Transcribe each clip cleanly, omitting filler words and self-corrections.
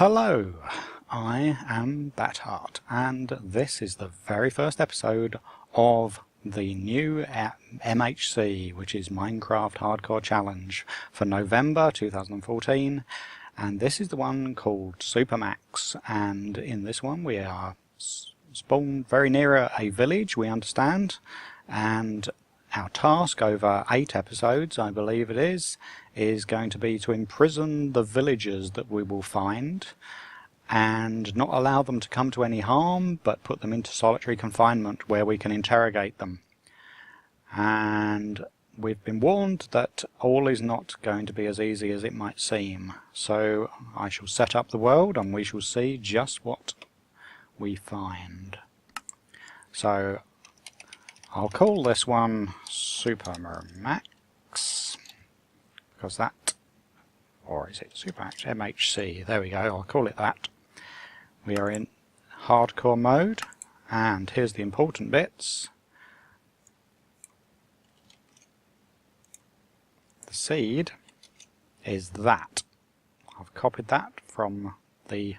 Hello, I am Batheart, and this is the very first episode of the new MHC, which is Minecraft Hardcore Challenge for November 2014, and this is the one called SuperMax, and in this one we are spawned very near a village, we understand, and our task over 8 episodes, I believe it is going to be to imprison the villagers that we will find and not allow them to come to any harm, but put them into solitary confinement where we can interrogate them. And we've been warned that all is not going to be as easy as it might seem. So I shall set up the world and we shall see just what we find. So I'll call this one SuperMax, because that, or is it SuperMax? MHC, there we go, I'll call it that. We are in hardcore mode, and here's the important bits. The seed is that. I've copied that from the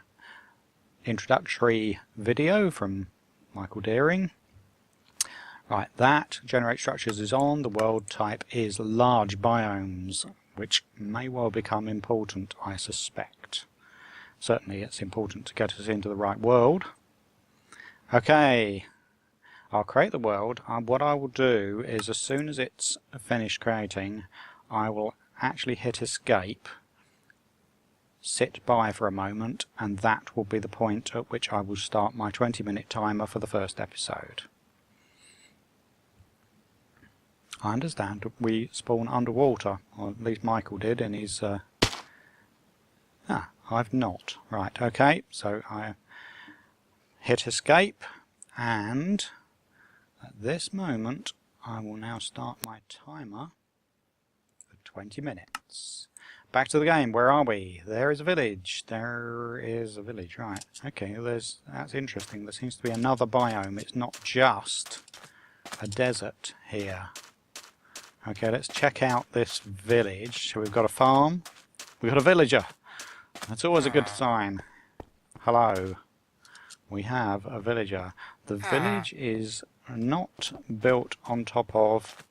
introductory video from Michael Deering. Right, that generate structures is on. The world type is large biomes, which may well become important, I suspect. Certainly it's important to get us into the right world. Okay, I'll create the world. What I will do is, as soon as it's finished creating, I will actually hit escape, sit by for a moment, and that will be the point at which I will start my 20-minute timer for the first episode. I understand we spawn underwater, or at least Michael did in his... I've not. Right, okay, so I hit escape, and at this moment I will now start my timer for 20 minutes. Back to the game, where are we? There is a village. There is a village, right. Okay, that's interesting. There seems to be another biome. It's not just a desert here. Okay, let's check out this village. So we've got a farm. We've got a villager. That's always a good sign. Hello. We have a villager. The village is not built on top of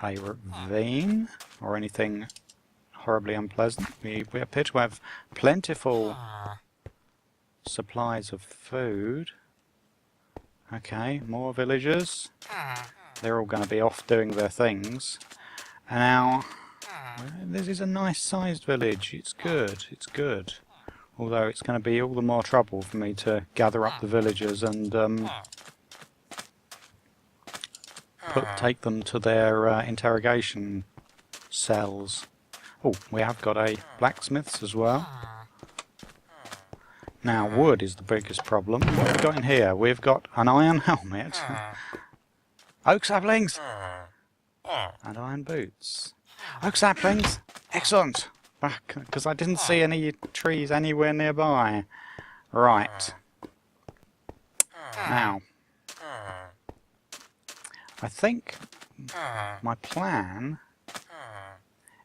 a ravine or anything horribly unpleasant. We appear to have plentiful supplies of food. Okay, more villagers. They're all going to be off doing their things. Now, this is a nice sized village. It's good, it's good. Although it's going to be all the more trouble for me to gather up the villagers and take them to their interrogation cells. Oh, we have got a blacksmith's as well. Now, wood is the biggest problem. What have we got in here? We've got an iron helmet. Oak saplings! And iron boots. Oak saplings! Excellent! Because I didn't see any trees anywhere nearby. Right. Now, I think my plan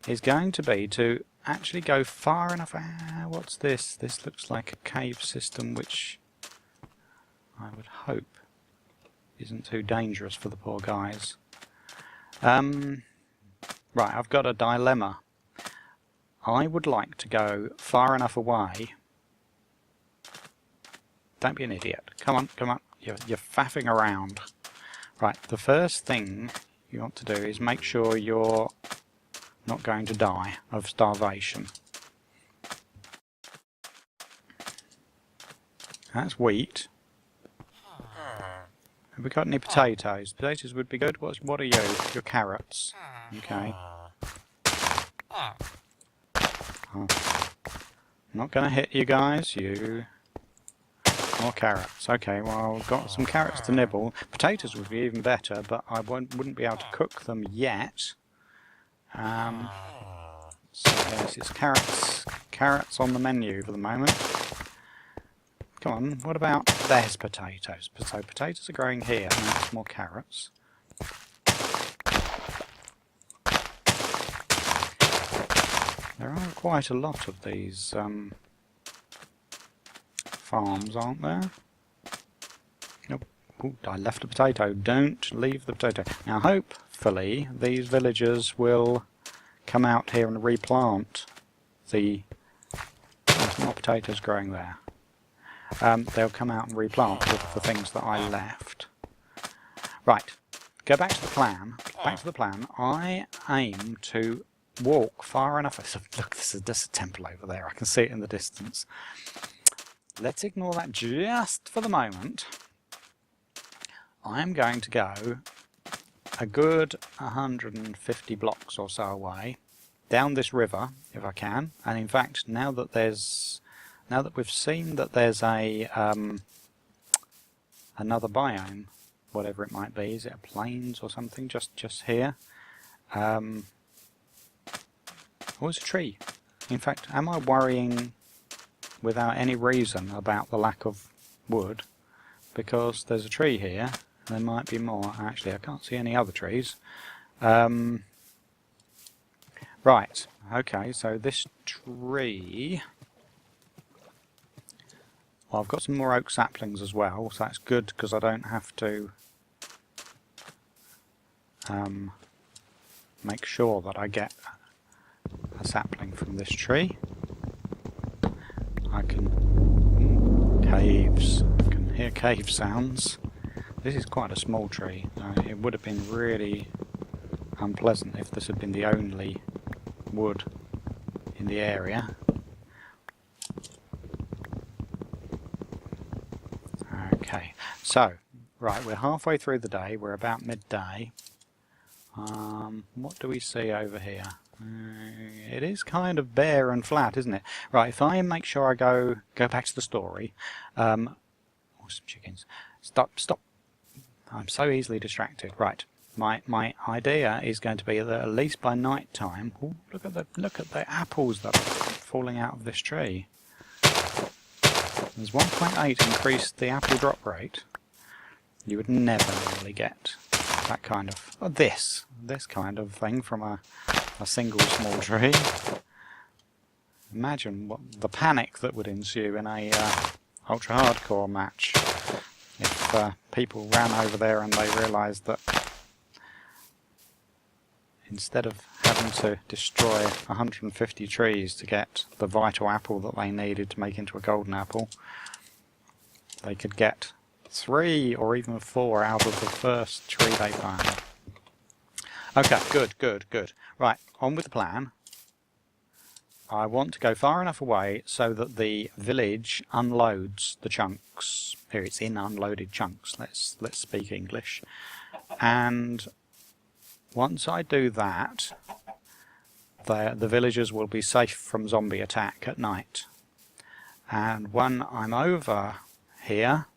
is going to be to actually go far enough... what's this? This looks like a cave system, which I would hope isn't too dangerous for the poor guys. Right, I've got a dilemma. I would like to go far enough away. Don't be an idiot. Come on, come on. You're faffing around. Right, the first thing you want to do is make sure you're not going to die of starvation. That's wheat. Have we got any potatoes? Potatoes would be good. What are you? Your carrots. Okay. Oh. Not going to hit you guys. You. More carrots. Okay, well, I've got some carrots to nibble. Potatoes would be even better, but I wouldn't be able to cook them yet. So yes, it's carrots. Carrots on the menu for the moment. Come on, what about... there's potatoes. So potatoes are growing here, and that's more carrots. There are quite a lot of these farms, aren't there? Nope. Ooh, I left a potato. Don't leave the potato. Now hopefully these villagers will come out here and replant the... There's more potatoes growing there. They'll come out and replant the things that I left. Right, go back to the plan. I aim to walk far enough. Look, there's a temple over there. I can see it in the distance. Let's ignore that just for the moment. I'm going to go a good 150 blocks or so away down this river, if I can. And in fact, now that we've seen that there's a another biome, whatever it might be, is it a plains or something? Just here. Oh, it's a tree. In fact, am I worrying without any reason about the lack of wood? Because there's a tree here. There might be more. Actually, I can't see any other trees. Right, okay, so this tree... Well, I've got some more oak saplings as well, so that's good because I don't have to make sure that I get a sapling from this tree. I can... caves. I can hear cave sounds. This is quite a small tree. It would have been really unpleasant if this had been the only wood in the area. Okay, so, right, we're halfway through the day. We're about midday. What do we see over here? It is kind of bare and flat, isn't it? Right, if I make sure I go back to the story. Oh, some chickens. Stop. I'm so easily distracted. Right, my idea is going to be that at least by night time. Ooh, look at the apples that are falling out of this tree. There's 1.8 increased the apple drop rate. You would never really get that kind of this kind of thing from a single small tree. Imagine what the panic that would ensue in a ultra hardcore match if people ran over there and they realised that instead of having to destroy 150 trees to get the vital apple that they needed to make into a golden apple, they could get 3 or even 4 out of the first tree they found. Okay, good. Right, on with the plan. I want to go far enough away so that the village unloads the chunks. Here, it's in unloaded chunks. Let's speak English. And once I do that, the villagers will be safe from zombie attack at night. And when I'm over here,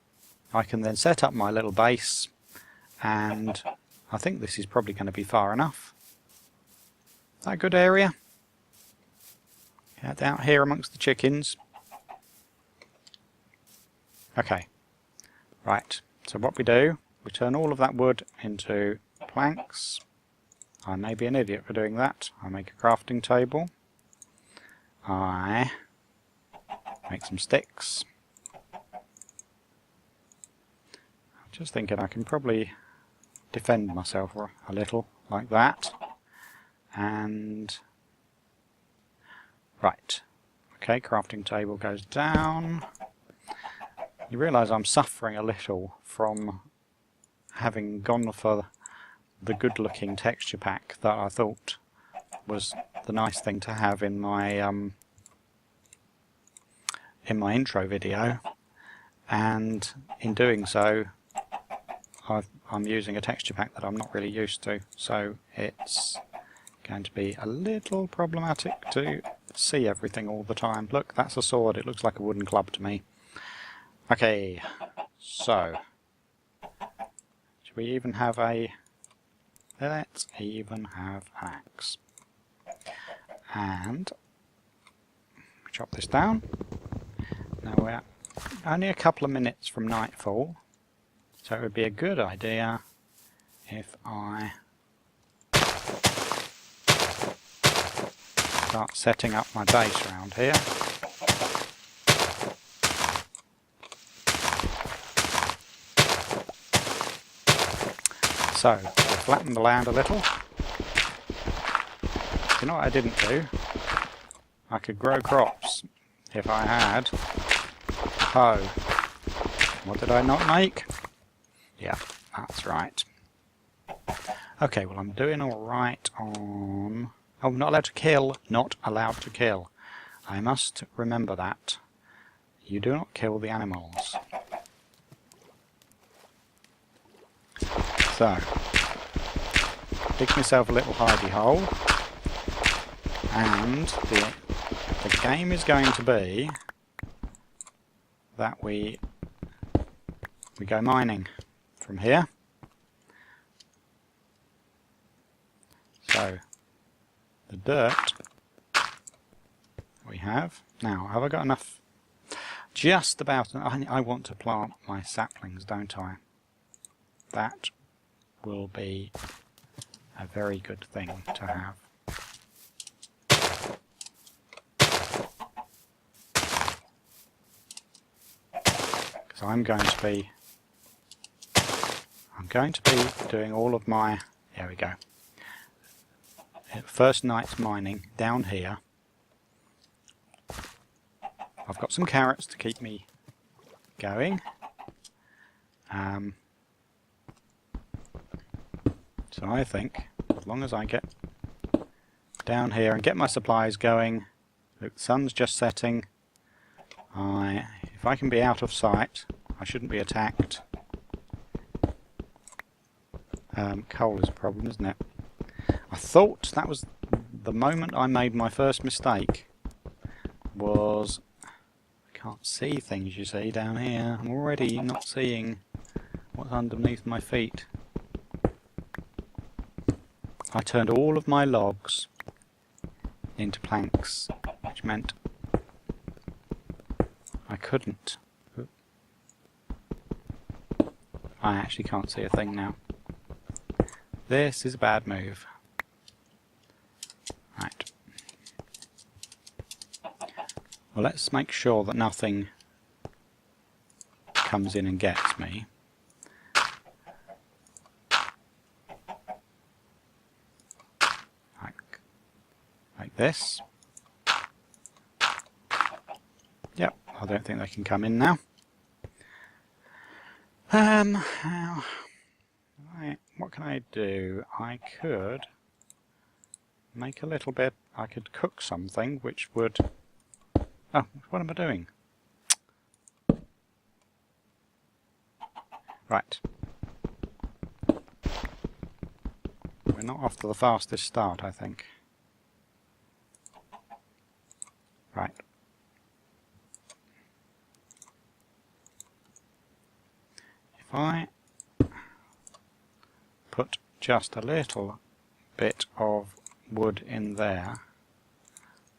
I can then set up my little base, and I think this is probably going to be far enough. Is that a good area? Get out here amongst the chickens. Okay, right, so what we do, we turn all of that wood into planks. I may be an idiot for doing that. I make a crafting table. I make some sticks. I'm just thinking I can probably defend myself a little like that. And right, okay, crafting table goes down. You realise I'm suffering a little from having gone for the good-looking texture pack that I thought was the nice thing to have in my intro video, and in doing so I'm using a texture pack that I'm not really used to, so it's going to be a little problematic to see everything all the time. Look, that's a sword. It looks like a wooden club to me. Okay, so should we even have a... Let's even have an axe. And chop this down. Now we're only a couple of minutes from nightfall, so it would be a good idea if I start setting up my base around here. So, we'll flatten the land a little. You know what I didn't do? I could grow crops if I had hoe. What did I not make? Yeah, that's right. Okay, well I'm doing alright on... Oh, not allowed to kill. Not allowed to kill. I must remember that. You do not kill the animals. So, dig myself a little hidey hole. And the game is going to be that we go mining from here. So the dirt we have. Now, have I got enough? Just about. I want to plant my saplings, don't I? That will be a very good thing to have. Because I'm going to be doing all of my, there we go, first night's mining down here. I've got some carrots to keep me going. So I think, as long as I get down here and get my supplies going, look, the sun's just setting, if I can be out of sight, I shouldn't be attacked. Coal is a problem, isn't it? I thought that was the moment I made my first mistake. Was I can't see things, you see, down here. I'm already not seeing what's underneath my feet. I turned all of my logs into planks, which meant I couldn't. I actually can't see a thing now. This is a bad move. Right. Well, let's make sure that nothing comes in and gets me. Like this. Yep, I don't think they can come in now. Right, what can I do? I could make a little bit, I could cook something which would... Oh, what am I doing? Right. We're not off to the fastest start, I think. Right. If I put just a little bit of wood in there,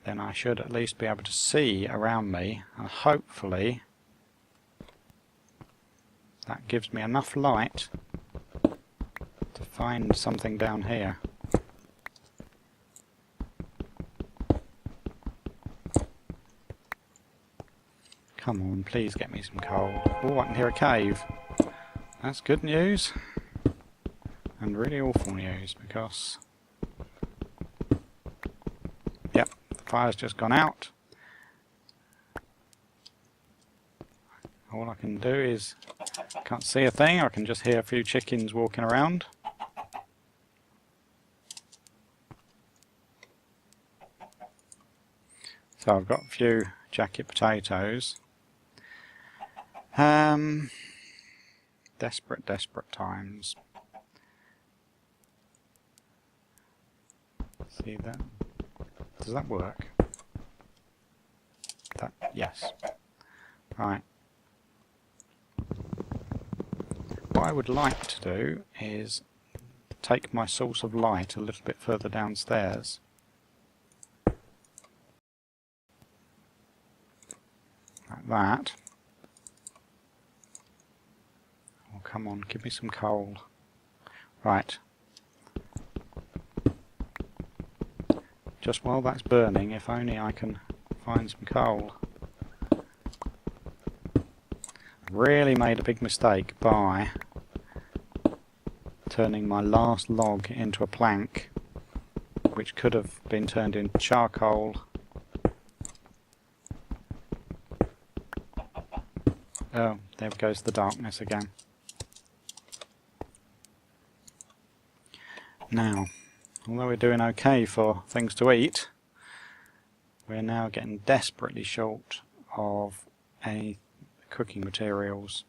then I should at least be able to see around me, and hopefully that gives me enough light to find something down here. Come on, please get me some coal. Oh, I can hear a cave. That's good news. And really awful news, because... Yep, the fire's just gone out. All I can do is... Can't see a thing, I can just hear a few chickens walking around. So I've got a few jacket potatoes. Desperate, desperate times. See that? Does that work? That, yes. Right. What I would like to do is take my source of light a little bit further downstairs. Like that. Oh, come on, give me some coal. Right. Just while that's burning, if only I can find some coal. Really made a big mistake by turning my last log into a plank, which could have been turned into charcoal. Oh, there goes the darkness again. Now, although we're doing okay for things to eat, we're now getting desperately short of any cooking materials.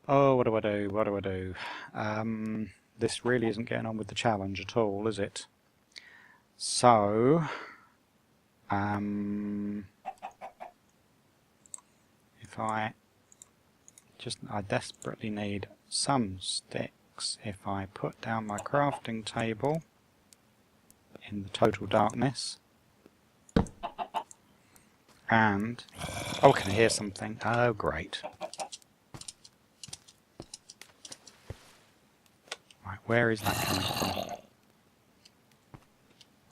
Oh, what do I do? What do I do? This really isn't getting on with the challenge at all, is it? So, if I desperately need some sticks. If I put down my crafting table in the total darkness, and oh, can I hear something? Oh, great. Right, where is that coming from?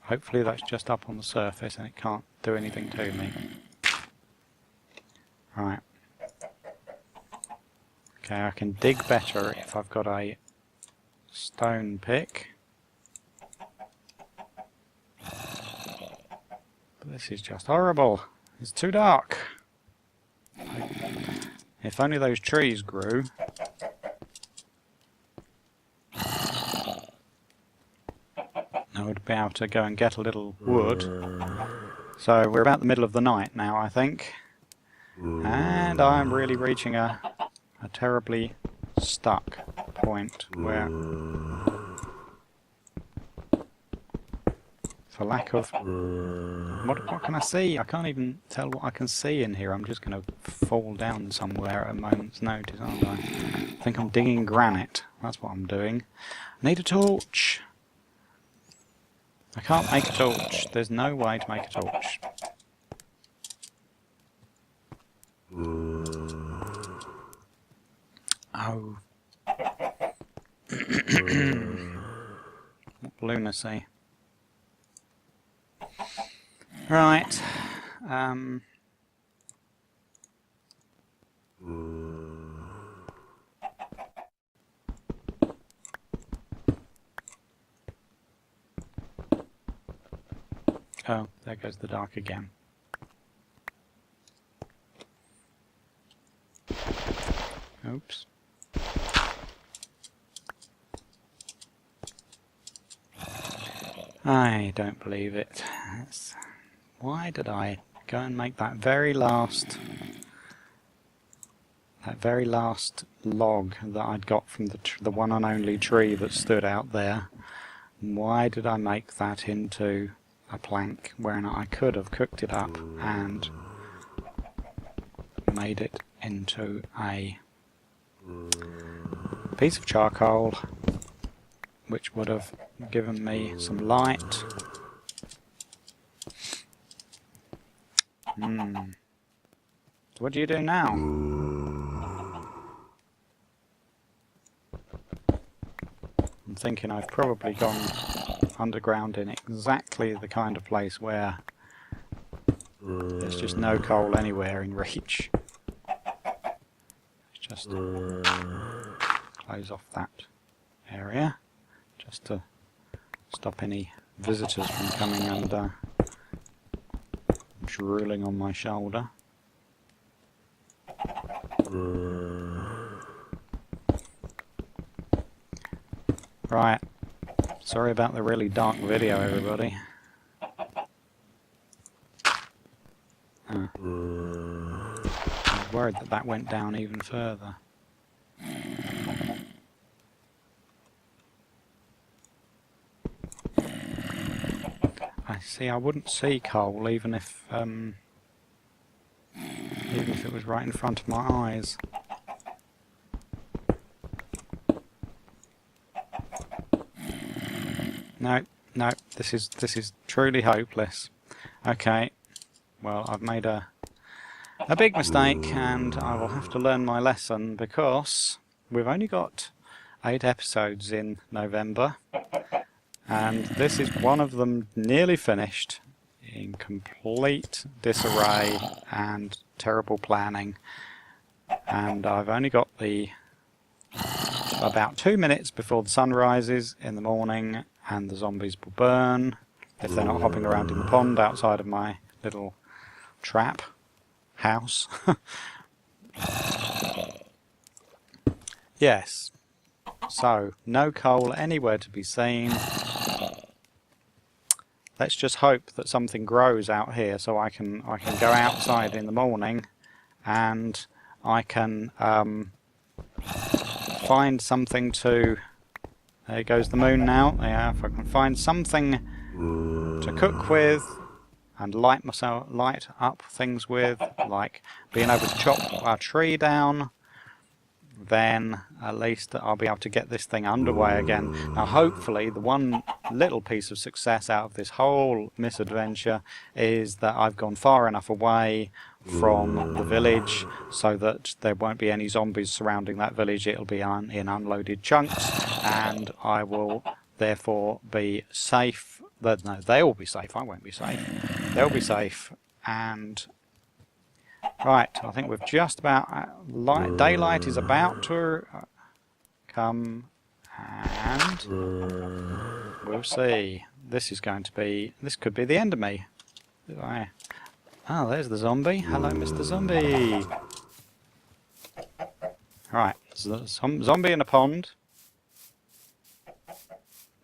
Hopefully that's just up on the surface and it can't do anything to me. Right. Okay, I can dig better if I've got a stone pick. But this is just horrible. It's too dark. If only those trees grew. I would be able to go and get a little wood. So we're about the middle of the night now, I think. And I'm really reaching a terribly stuck point where, for lack of... What can I see? I can't even tell what I can see in here. I'm just going to fall down somewhere at a moment's notice, aren't I? I think I'm digging granite. That's what I'm doing. I need a torch. I can't make a torch. There's no way to make a torch. Oh. What lunacy. Right. Oh, there goes the dark again. Oops. I don't believe it. Why did I go and make that very last log that I'd got from the one and only tree that stood out there? Why did I make that into a plank when I could have cooked it up and made it into a piece of charcoal, which would have given me some light. So what do you do now? I'm thinking I've probably gone underground in exactly the kind of place where there's just no coal anywhere in reach. Let's just close off that area just to stop any visitors from coming and drooling on my shoulder. Right, sorry about the really dark video, everybody. I was worried that that went down even further. I see, I wouldn't see coal even if it was right in front of my eyes. No, no, this is truly hopeless. Okay, well, I've made a big mistake and I will have to learn my lesson, because we've only got 8 episodes in November and this is one of them nearly finished in complete disarray and terrible planning, and I've only got the about 2 minutes before the sun rises in the morning, and the zombies will burn if they're not hopping around in the pond outside of my little trap house. Yes, so no coal anywhere to be seen. Let's just hope that something grows out here so I can go outside in the morning and I can find something to... There goes the moon now. Yeah, if I can find something to cook with and light up things with, like being able to chop our tree down, then at least I'll be able to get this thing underway again. Now hopefully the one little piece of success out of this whole misadventure is that I've gone far enough away from the village so that there won't be any zombies surrounding that village. It'll be in unloaded chunks, and I will therefore be safe. No, they'll be safe, I won't be safe. They'll be safe, and... Right, I think we've just about... daylight is about to come, and we'll see. This is going to be... This could be the end of me. Oh, there's the zombie. Hello, Mr. Zombie. Right, zombie in a pond.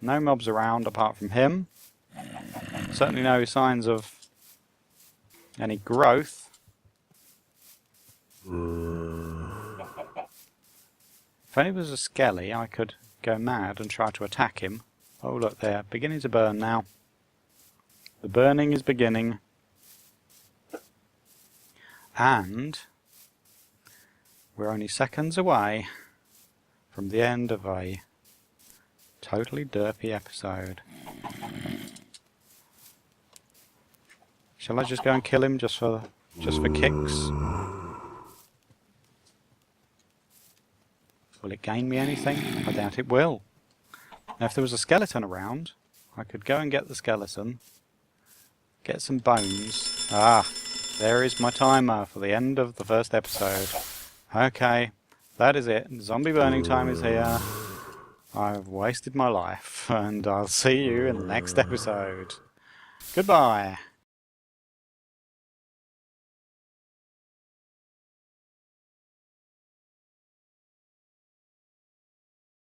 No mobs around apart from him. Certainly no signs of any growth. If only it was a skelly, I could go mad and try to attack him. Oh look, they're beginning to burn now. The burning is beginning. And we're only seconds away from the end of a totally derpy episode. Shall I just go and kill him just for kicks? Will it gain me anything? I doubt it will. Now if there was a skeleton around, I could go and get the skeleton, get some bones. Ah, there is my timer for the end of the first episode. Okay, that is it. Zombie burning time is here. I've wasted my life, and I'll see you in the next episode. Goodbye.